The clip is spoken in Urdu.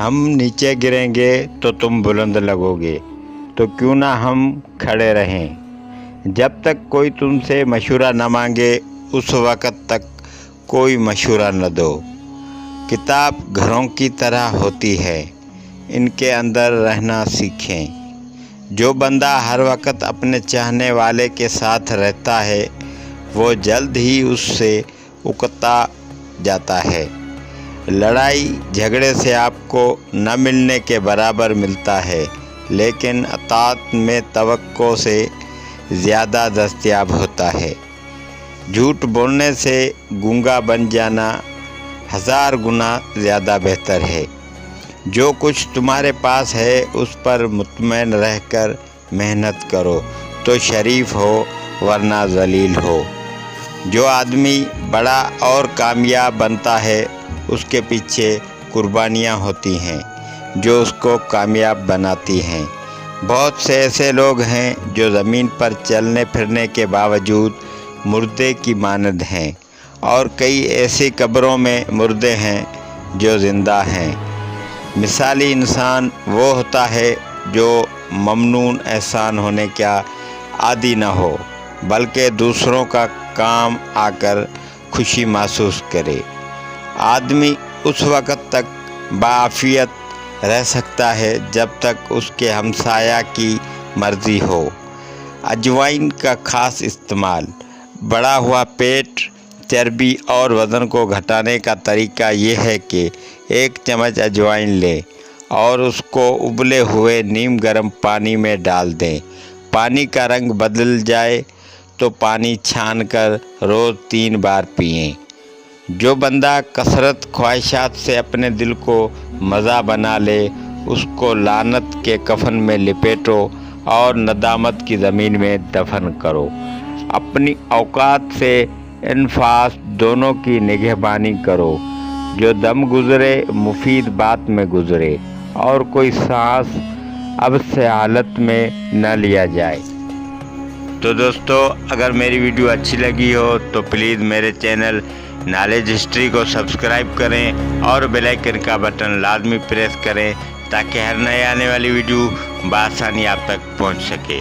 ہم نیچے گریں گے تو تم بلند لگوگے، تو کیوں نہ ہم کھڑے رہیں۔ جب تک کوئی تم سے مشورہ نہ مانگے اس وقت تک کوئی مشورہ نہ دو۔ کتاب گھروں کی طرح ہوتی ہے، ان کے اندر رہنا سیکھیں۔ جو بندہ ہر وقت اپنے چاہنے والے کے ساتھ رہتا ہے وہ جلد ہی اس سے اکتا جاتا ہے۔ لڑائی جھگڑے سے آپ کو نہ ملنے کے برابر ملتا ہے، لیکن اطاعت میں توقع سے زیادہ دستیاب ہوتا ہے۔ جھوٹ بولنے سے گونگا بن جانا 1000 گنا زیادہ بہتر ہے۔ جو کچھ تمہارے پاس ہے اس پر مطمئن رہ کر محنت کرو تو شریف ہو ورنہ ذلیل ہو۔ جو آدمی بڑا اور کامیاب بنتا ہے اس کے پیچھے قربانیاں ہوتی ہیں جو اس کو کامیاب بناتی ہیں۔ بہت سے ایسے لوگ ہیں جو زمین پر چلنے پھرنے کے باوجود مردے کی مانند ہیں، اور کئی ایسی قبروں میں مردے ہیں جو زندہ ہیں۔ مثالی انسان وہ ہوتا ہے جو ممنون احسان ہونے کا عادی نہ ہو، بلکہ دوسروں کا کام آ کر خوشی محسوس کرے۔ آدمی اس وقت تک بعافیت رہ سکتا ہے جب تک اس کے ہمسایہ کی مرضی ہو۔ اجوائن کا خاص استعمال۔ بڑھا ہوا پیٹ، چربی اور وزن کو گھٹانے کا طریقہ یہ ہے کہ 1 چمچ اجوائن لیں اور اس کو ابلے ہوئے نیم گرم پانی میں ڈال دیں۔ پانی کا رنگ بدل جائے تو پانی چھان کر روز 3 بار پئیں۔ جو بندہ کثرت خواہشات سے اپنے دل کو مزہ بنا لے اس کو لعنت کے کفن میں لپیٹو اور ندامت کی زمین میں دفن کرو۔ اپنی اوقات سے انفاس دونوں کی نگہبانی کرو۔ جو دم گزرے مفید بات میں گزرے، اور کوئی سانس اب سے حالت میں نہ لیا جائے۔ تو دوستو، اگر میری ویڈیو اچھی لگی ہو تو پلیز میرے چینل نالج ہسٹری کو سبسکرائب کریں اور بیل آئیکن کا بٹن لازمی پریس کریں تاکہ ہر نئے آنے والی ویڈیو بآسانی آپ تک پہنچ سکے۔